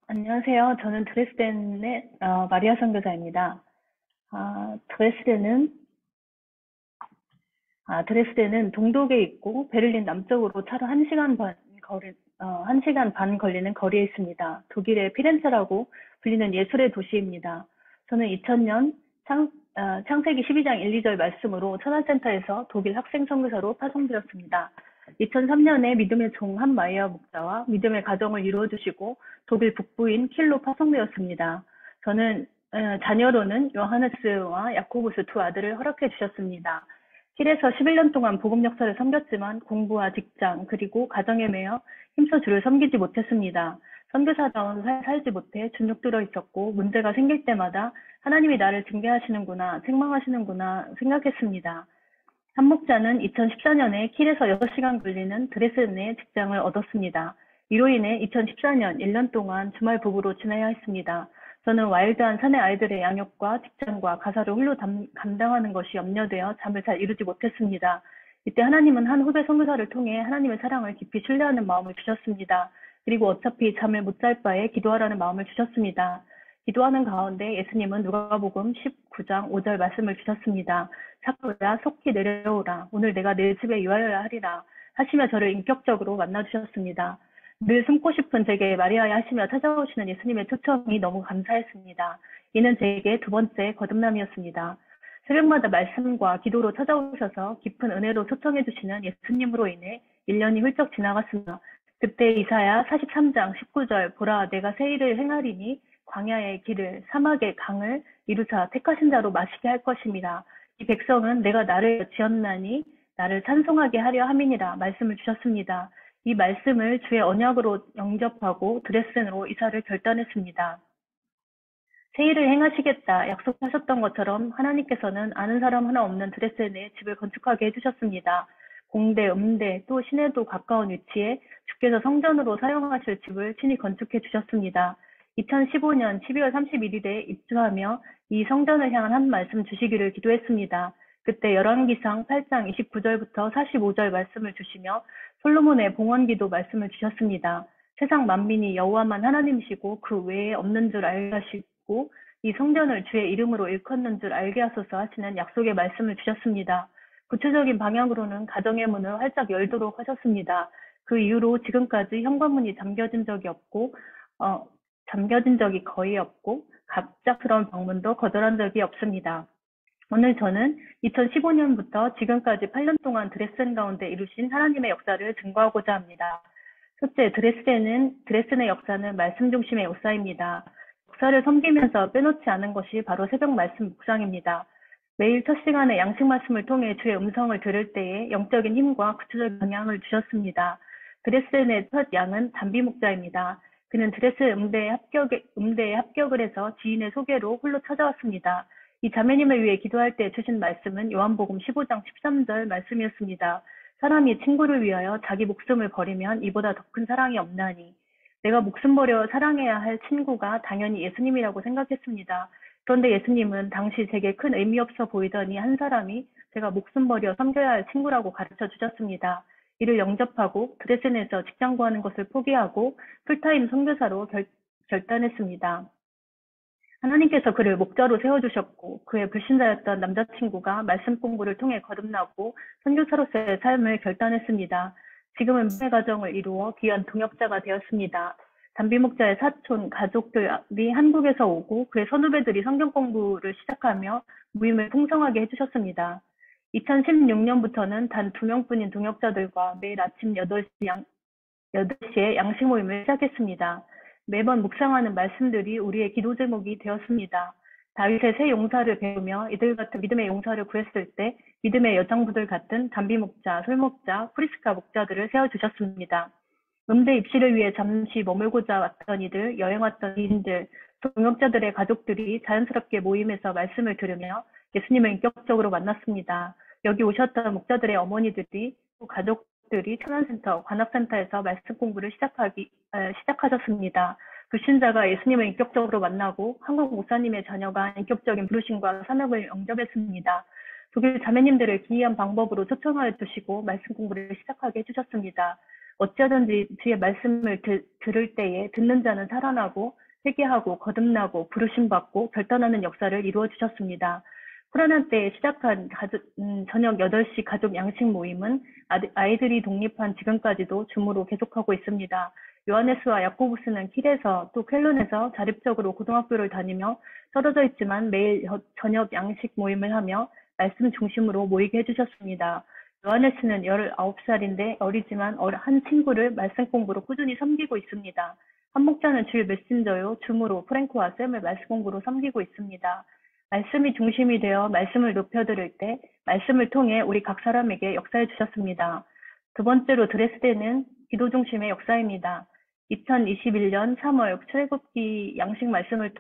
안녕하세요. 저는 드레스덴의 마리아 선교사입니다. 드레스덴은 드레스덴은 동독에 있고 베를린 남쪽으로 차로 1시간 반 거리 1시간 반 걸리는 거리에 있습니다. 독일의 피렌체라고 불리는 예술의 도시입니다. 저는 2000년 창세기 12장 1, 2절 말씀으로 천안센터에서 독일 학생 선교사로 파송되었습니다. 2003년에 믿음의 종 한마이어 목사와 믿음의 가정을 이루어주시고 독일 북부인 킬로 파송되었습니다. 저는 자녀로는 요하네스와 야코보스 두 아들을 허락해 주셨습니다. 킬에서 11년 동안 복음 역사를 섬겼지만 공부와 직장 그리고 가정에 매여 힘써 주를 섬기지 못했습니다. 선교사다운 살지 못해 주눅 들어 있었고 문제가 생길 때마다 하나님이 나를 징계하시는구나, 책망하시는구나 생각했습니다. 한 목자는 2014년에 킬에서 6시간 걸리는 드레스덴에 직장을 얻었습니다. 이로 인해 2014년 1년 동안 주말 부부로 지내야 했습니다. 저는 와일드한 사내 아이들의 양육과 직장과 가사를 홀로 감당하는 것이 염려되어 잠을 잘 이루지 못했습니다. 이때 하나님은 한 후배 선교사를 통해 하나님의 사랑을 깊이 신뢰하는 마음을 주셨습니다. 그리고 어차피 잠을 못 잘 바에 기도하라는 마음을 주셨습니다. 기도하는 가운데 예수님은 누가복음 19장 5절 말씀을 주셨습니다. zaccaeus 속히 내려오라. 오늘 내가 내 집에 유하여야 하리라. 하시며 저를 인격적으로 만나주셨습니다. 늘 숨고 싶은 제게 마리아야 하시며 찾아오시는 예수님의 초청이 너무 감사했습니다. 이는 제게 두 번째 거듭남이었습니다. 새벽마다 말씀과 기도로 찾아오셔서 깊은 은혜로 초청해 주시는 예수님으로 인해 1년이 훌쩍 지나갔습니다. 그때 이사야 43장 19절 보라 내가 새 일을 행하리니 광야의 길을 사막의 강을 이루사 택하신 자로 마시게 할 것입니다. 이 백성은 내가 나를 지었나니 나를 찬송하게 하려 함이니라 말씀을 주셨습니다. 이 말씀을 주의 언약으로 영접하고 드레스덴으로 이사를 결단했습니다. 새 일을 행하시겠다 약속하셨던 것처럼 하나님께서는 아는 사람 하나 없는 드레스덴에 집을 건축하게 해주셨습니다. 공대, 음대, 또 시내도 가까운 위치에 주께서 성전으로 사용하실 집을 친히 건축해 주셨습니다. 2015년 12월 31일에 입주하며 이 성전을 향한 한 말씀 주시기를 기도했습니다. 그때 열왕기상 8장 29절부터 45절 말씀을 주시며 솔로몬의 봉헌기도 말씀을 주셨습니다. 세상 만민이 여호와만 하나님이시고 그 외에 없는 줄 알게 하시고 이 성전을 주의 이름으로 일컫는 줄 알게 하소서 하시는 약속의 말씀을 주셨습니다. 구체적인 방향으로는 가정의 문을 활짝 열도록 하셨습니다. 그 이후로 지금까지 현관문이 잠겨진 적이 거의 없고 갑작스러운 방문도 거절한 적이 없습니다. 오늘 저는 2015년부터 지금까지 8년 동안 드레스덴 가운데 이루신 하나님의 역사를 증거하고자 합니다. 첫째, 드레스덴의 역사는 말씀 중심의 역사입니다. 역사를 섬기면서 빼놓지 않은 것이 바로 새벽 말씀 묵상입니다. 매일 첫 시간에 양식 말씀을 통해 주의 음성을 들을 때에 영적인 힘과 구체적 방향을 주셨습니다. 드레스덴의 첫 양은 담비 목자입니다. 그는 드레스 음대에 합격을 해서 지인의 소개로 홀로 찾아왔습니다. 이 자매님을 위해 기도할 때 주신 말씀은 요한복음 15장 13절 말씀이었습니다. 사람이 친구를 위하여 자기 목숨을 버리면 이보다 더 큰 사랑이 없나니. 내가 목숨 버려 사랑해야 할 친구가 당연히 예수님이라고 생각했습니다. 그런데 예수님은 당시 제게 큰 의미 없어 보이더니 한 사람이 제가 목숨 버려 섬겨야 할 친구라고 가르쳐 주셨습니다. 이를 영접하고 드레스덴에서 직장 구하는 것을 포기하고 풀타임 선교사로 결단했습니다. 하나님께서 그를 목자로 세워주셨고 그의 불신자였던 남자친구가 말씀 공부를 통해 거듭나고 선교사로서의 삶을 결단했습니다. 지금은 매 가정을 이루어 귀한 동역자가 되었습니다. 담비 목자의 사촌, 가족들이 한국에서 오고 그의 선후배들이 성경 공부를 시작하며 모임을 풍성하게 해주셨습니다. 2016년부터는 단 2명뿐인 동역자들과 매일 아침 8시에 양식 모임을 시작했습니다. 매번 묵상하는 말씀들이 우리의 기도 제목이 되었습니다. 다윗의 새 용사를 배우며 이들 같은 믿음의 용사를 구했을 때 믿음의 여장부들 같은 담비 목자, 솔 목자, 프리스카 목자들을 세워주셨습니다. 음대 입시를 위해 잠시 머물고자 왔던 이들, 여행 왔던 이인들, 동역자들의 가족들이 자연스럽게 모임에서 말씀을 들으며 예수님을 인격적으로 만났습니다. 여기 오셨던 목자들의 어머니들이 또 가족들이 천안센터, 관악센터에서 말씀 공부를 시작하셨습니다. 불신자가 예수님을 인격적으로 만나고 한국 목사님의 자녀가 인격적인 부르심과 사명을 영접했습니다. 독일 자매님들을 기이한 방법으로 초청하여 주시고 말씀 공부를 시작하게 해주셨습니다. 어찌하든지 주의 말씀을 들을 때에 듣는 자는 살아나고 회개하고 거듭나고 부르심 받고 결단하는 역사를 이루어 주셨습니다. 코로나 때에 시작한 저녁 8시 가족 양식 모임은 아이들이 독립한 지금까지도 줌으로 계속하고 있습니다. 요하네스와 야코부스는 킬에서 또 쾰른에서 자립적으로 고등학교를 다니며 떨어져 있지만 매일 저녁 양식 모임을 하며 말씀 중심으로 모이게 해주셨습니다. 요하네스는 19살인데 어리지만 한 친구를 말씀 공부로 꾸준히 섬기고 있습니다. 한 목자는 주일 메신저요, 줌으로 프랭크와 쌤을 말씀 공부로 섬기고 있습니다. 말씀이 중심이 되어 말씀을 높여드릴 때 말씀을 통해 우리 각 사람에게 역사해 주셨습니다. 두 번째로 드레스덴은 기도 중심의 역사입니다. 2021년 3월 출애굽기 양식 말씀을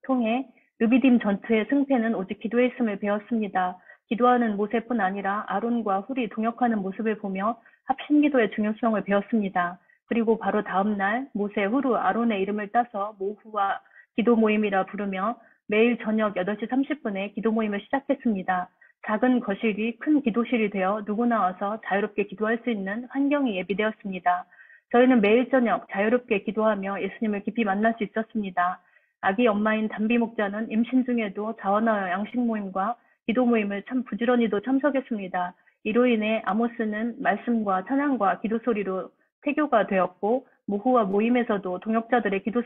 통해 르비딤 전투의 승패는 오직 기도에 있음을 배웠습니다. 기도하는 모세뿐 아니라 아론과 훌이 동역하는 모습을 보며 합심기도의 중요성을 배웠습니다. 그리고 바로 다음 날 모세, 훌, 아론의 이름을 따서 모후와 기도 모임이라 부르며 매일 저녁 8시 30분에 기도 모임을 시작했습니다. 작은 거실이 큰 기도실이 되어 누구나 와서 자유롭게 기도할 수 있는 환경이 예비되었습니다. 저희는 매일 저녁 자유롭게 기도하며 예수님을 깊이 만날 수 있었습니다. 아기 엄마인 담비 목자는 임신 중에도 자원하여 양식 모임과 기도 모임을 참 부지런히도 참석했습니다. 이로 인해 아모스는 말씀과 찬양과 기도 소리로 태교가 되었고 모후와 모임에서도 동역자들의 기도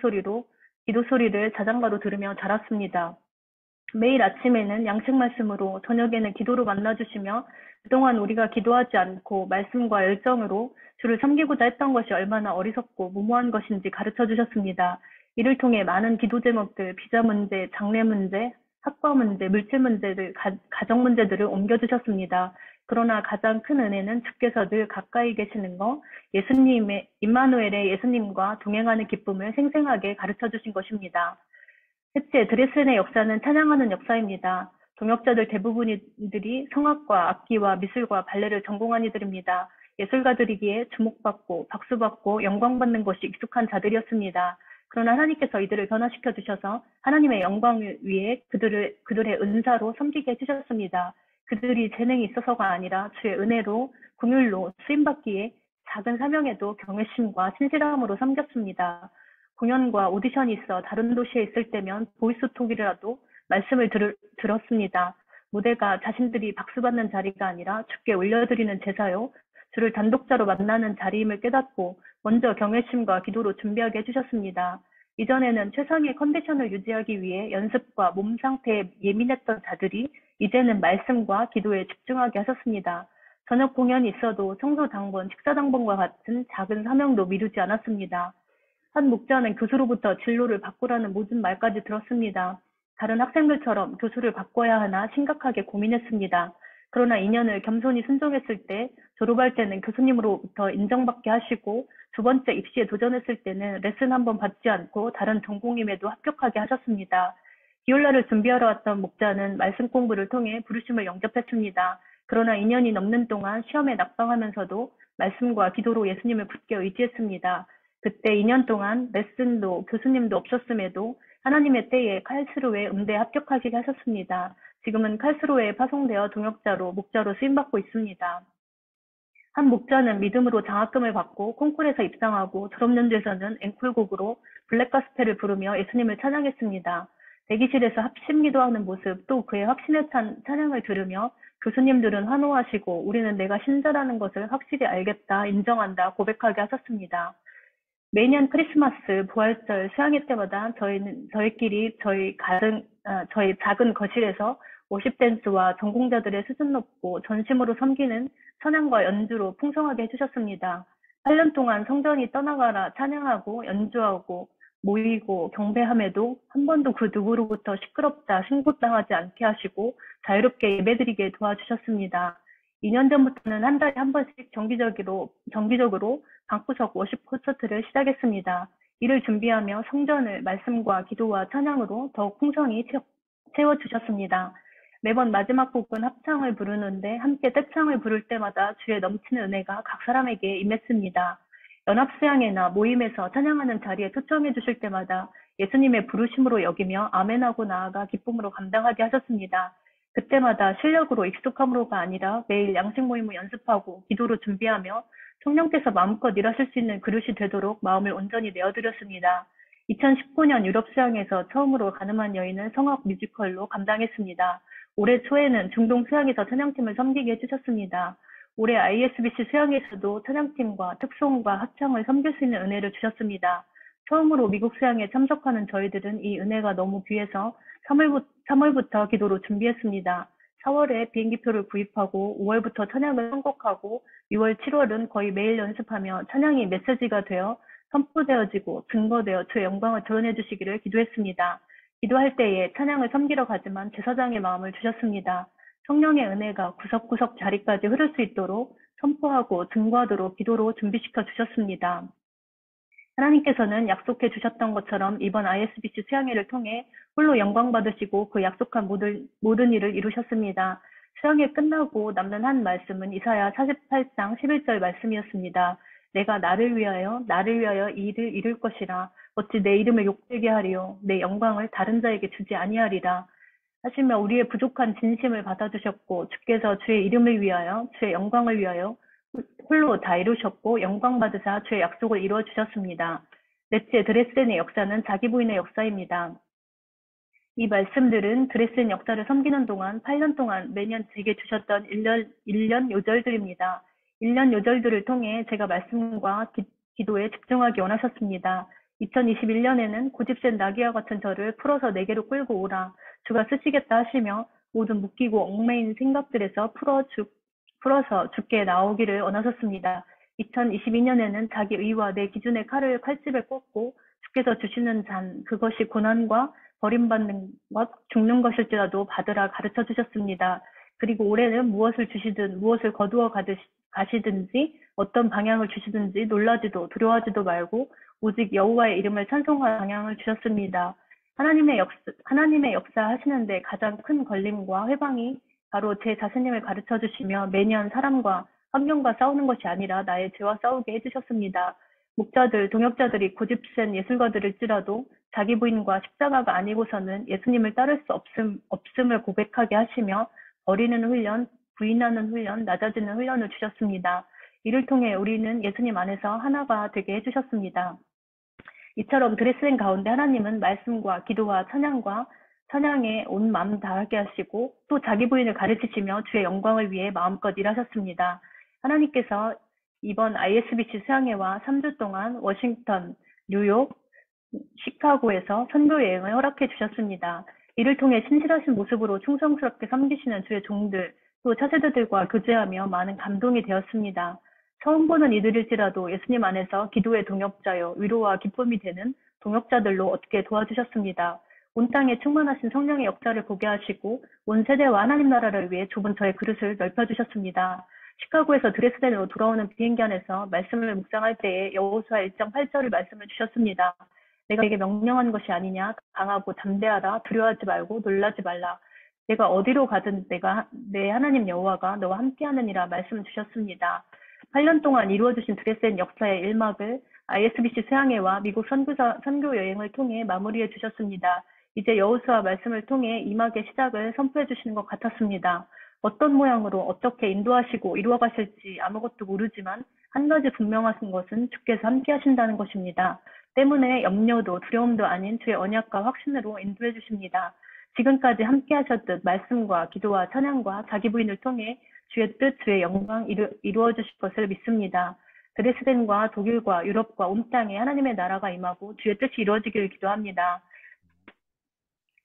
소리를 자장가로 들으며 자랐습니다. 매일 아침에는 양식 말씀으로 저녁에는 기도로 만나주시며 그동안 우리가 기도하지 않고 말씀과 열정으로 주를 섬기고자 했던 것이 얼마나 어리석고 무모한 것인지 가르쳐 주셨습니다. 이를 통해 많은 기도 제목들, 비자 문제, 장래 문제, 학과 문제, 물질 문제들, 가정 문제들을 옮겨주셨습니다. 그러나 가장 큰 은혜는 주께서 늘 가까이 계시는 것, 임마누엘의 예수님과 동행하는 기쁨을 생생하게 가르쳐 주신 것입니다. 셋째, 드레스덴의 역사는 찬양하는 역사입니다. 동역자들 대부분들이 성악과 악기와 미술과 발레를 전공한 이들입니다. 예술가들이기에 주목받고 박수받고 영광받는 것이 익숙한 자들이었습니다. 그러나 하나님께서 이들을 변화시켜 주셔서 하나님의 영광을 위해 그들의 은사로 섬기게 해주셨습니다. 그들이 재능이 있어서가 아니라 주의 은혜로 긍휼로 쓰임받기에 작은 사명에도 경외심과 신실함으로 섬겼습니다. 공연과 오디션이 있어 다른 도시에 있을 때면 보이스톡이라도 말씀을 들었습니다. 무대가 자신들이 박수받는 자리가 아니라 주께 올려드리는 제사요, 주를 단독자로 만나는 자리임을 깨닫고 먼저 경외심과 기도로 준비하게 해주셨습니다. 이전에는 최상의 컨디션을 유지하기 위해 연습과 몸 상태에 예민했던 자들이 이제는 말씀과 기도에 집중하게 하셨습니다. 저녁 공연이 있어도 청소 당번, 식사 당번과 같은 작은 사명도 미루지 않았습니다. 한 목자는 교수로부터 진로를 바꾸라는 모든 말까지 들었습니다. 다른 학생들처럼 교수를 바꿔야 하나 심각하게 고민했습니다. 그러나 2년을 겸손히 순종했을 때, 졸업할 때는 교수님으로부터 인정받게 하시고, 두 번째 입시에 도전했을 때는 레슨 한 번 받지 않고 다른 전공임에도 합격하게 하셨습니다. 비올라를 준비하러 왔던 목자는 말씀 공부를 통해 부르심을 영접했습니다. 그러나 2년이 넘는 동안 시험에 낙방하면서도 말씀과 기도로 예수님을 굳게 의지했습니다. 그때 2년 동안 레슨도 교수님도 없었음에도 하나님의 때에 칼스루에 음대에 합격하시게 하셨습니다. 지금은 칼스루에 파송되어 동역자로 목자로 쓰임받고 있습니다. 한 목자는 믿음으로 장학금을 받고 콩쿨에서 입상하고 졸업연주에서는 앵콜곡으로 블랙가스펠을 부르며 예수님을 찬양했습니다. 대기실에서 합심기도하는 모습, 또 그의 확신에 찬 찬양을 들으며 교수님들은 환호하시고 우리는 내가 신자라는 것을 확실히 알겠다, 인정한다, 고백하게 하셨습니다. 매년 크리스마스, 부활절, 수양회 때마다 저희끼리 저희 작은 거실에서 워십 댄스와 전공자들의 수준 높고 전심으로 섬기는 찬양과 연주로 풍성하게 해주셨습니다. 8년 동안 성전이 떠나가라 찬양하고 연주하고 모이고 경배함에도 한 번도 그 누구로부터 시끄럽다, 신고당하지 않게 하시고 자유롭게 예배드리게 도와주셨습니다. 2년 전부터는 한 달에 한 번씩 정기적으로 방구석 워십 콘서트를 시작했습니다. 이를 준비하며 성전을 말씀과 기도와 찬양으로 더욱 풍성히 채워주셨습니다. 매번 마지막 곡은 합창을 부르는데 함께 떼창을 부를 때마다 주의 넘치는 은혜가 각 사람에게 임했습니다. 연합수양회나 모임에서 찬양하는 자리에 초청해 주실 때마다 예수님의 부르심으로 여기며 아멘하고 나아가 기쁨으로 감당하게 하셨습니다. 그때마다 실력으로 익숙함으로가 아니라 매일 양식 모임을 연습하고 기도로 준비하며 성령께서 마음껏 일하실 수 있는 그릇이 되도록 마음을 온전히 내어드렸습니다. 2019년 유럽 수양에서 처음으로 가늠한 여인은 성악 뮤지컬로 감당했습니다. 올해 초에는 중동 수양에서 찬양팀을 섬기게 해주셨습니다. 올해 ISBC 수양에서도 찬양팀과 특송과 합창을 섬길 수 있는 은혜를 주셨습니다. 처음으로 미국 수양에 참석하는 저희들은 이 은혜가 너무 귀해서 3월부터 기도로 준비했습니다. 4월에 비행기표를 구입하고 5월부터 찬양을 선곡하고 6월, 7월은 거의 매일 연습하며 찬양이 메시지가 되어 선포되어지고 증거되어 주의 영광을 드러내 주시기를 기도했습니다. 기도할 때에 찬양을 섬기러 가지만 제사장의 마음을 주셨습니다. 성령의 은혜가 구석구석 자리까지 흐를 수 있도록 선포하고 증거하도록 기도로 준비시켜 주셨습니다. 하나님께서는 약속해 주셨던 것처럼 이번 ISBC 수양회를 통해 홀로 영광 받으시고 그 약속한 모든 일을 이루셨습니다. 수양회 끝나고 남는 한 말씀은 이사야 48장 11절 말씀이었습니다. 내가 나를 위하여 이 일을 이룰 것이라. 어찌 내 이름을 욕되게 하리요. 내 영광을 다른 자에게 주지 아니하리라. 하시며 우리의 부족한 진심을 받아주셨고 주께서 주의 이름을 위하여 주의 영광을 위하여 홀로 다 이루셨고 영광 받으사 주의 약속을 이루어 주셨습니다. 넷째, 드레스덴의 역사는 자기 부인의 역사입니다. 이 말씀들은 드레스덴 역사를 섬기는 동안 8년 동안 매년 제게 주셨던 1년 요절들입니다. 1년 요절들을 통해 제가 말씀과 기도에 집중하기 원하셨습니다. 2021년에는 고집센 나귀와 같은 저를 풀어서 내게로 끌고 오라. 주가 쓰시겠다 하시며 모든 묶이고 얽매인 생각들에서 풀어서 주께 나오기를 원하셨습니다. 2022년에는 자기 의와 내 기준의 칼을 칼집에 꽂고 주께서 주시는 잔, 그것이 고난과 버림받는 것, 죽는 것일지라도 받으라 가르쳐 주셨습니다. 그리고 올해는 무엇을 주시든 무엇을 거두어 가시든지 어떤 방향을 주시든지 놀라지도 두려워하지도 말고 오직 여호와의 이름을 찬송할 방향을 주셨습니다. 하나님의 역사 하시는데 가장 큰 걸림과 회방이 바로 제 자신임을 가르쳐 주시며 매년 사람과 환경과 싸우는 것이 아니라 나의 죄와 싸우게 해주셨습니다. 목자들, 동역자들이 고집센 예술가들일지라도 자기 부인과 십자가가 아니고서는 예수님을 따를 수 없음을 고백하게 하시며 버리는 훈련, 부인하는 훈련, 낮아지는 훈련을 주셨습니다. 이를 통해 우리는 예수님 안에서 하나가 되게 해주셨습니다. 이처럼 드레스덴 가운데 하나님은 말씀과 기도와 찬양에 온 마음 다하게 하시고 또 자기 부인을 가르치시며 주의 영광을 위해 마음껏 일하셨습니다. 하나님께서 이번 ISBC 수양회와 3주 동안 워싱턴, 뉴욕, 시카고에서 선교 여행을 허락해 주셨습니다. 이를 통해 신실하신 모습으로 충성스럽게 섬기시는 주의 종들, 또 차세대들과 교제하며 많은 감동이 되었습니다. 처음 보는 이들일지라도 예수님 안에서 기도의 동역자요, 위로와 기쁨이 되는 동역자들로 얻게 도와주셨습니다. 온 땅에 충만하신 성령의 역사를 보게 하시고 온 세대와 하나님 나라를 위해 좁은 저의 그릇을 넓혀주셨습니다. 시카고에서 드레스덴으로 돌아오는 비행기 안에서 말씀을 묵상할 때에 여호수아 1장 8절을 말씀을 주셨습니다. 내가 내게 명령한 것이 아니냐. 강하고 담대하라. 두려워하지 말고 놀라지 말라. 내가 어디로 가든 내 하나님 여호와가 너와 함께하느니라 말씀을 주셨습니다. 8년 동안 이루어주신 드레스덴 역사의 1막을 ISBC 수양회와 미국 선교 여행을 통해 마무리해 주셨습니다. 이제 여호수아 말씀을 통해 2막의 시작을 선포해 주시는 것 같았습니다. 어떤 모양으로 어떻게 인도하시고 이루어 가실지 아무것도 모르지만 한 가지 분명하신 것은 주께서 함께 하신다는 것입니다. 때문에 염려도 두려움도 아닌 주의 언약과 확신으로 인도해 주십니다. 지금까지 함께 하셨듯 말씀과 기도와 찬양과 자기 부인을 통해 주의 뜻, 주의 영광 이루어 주실 것을 믿습니다. 드레스덴과 독일과 유럽과 온 땅에 하나님의 나라가 임하고 주의 뜻이 이루어지기를 기도합니다.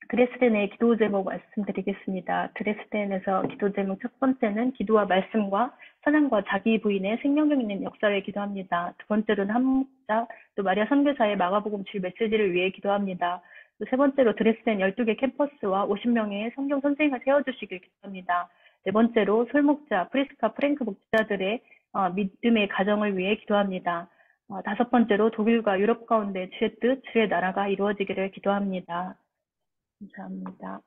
드레스덴의 기도 제목 말씀드리겠습니다. 드레스덴에서 기도 제목 첫 번째는 기도와 말씀과 찬양과 자기 부인의 생명력 있는 역사를 기도합니다. 두 번째로는 한 목자, 또 마리아 선교사의 마가복음 줄 메시지를 위해 기도합니다. 또 세 번째로 드레스덴 12개 캠퍼스와 50명의 성경 선생님을 세워주시길 기도합니다. 네 번째로 솔목자, 프리스카, 프랭크 목자들의 믿음의 가정을 위해 기도합니다. 다섯 번째로 독일과 유럽 가운데 주의 뜻, 주의 나라가 이루어지기를 기도합니다. 감사합니다.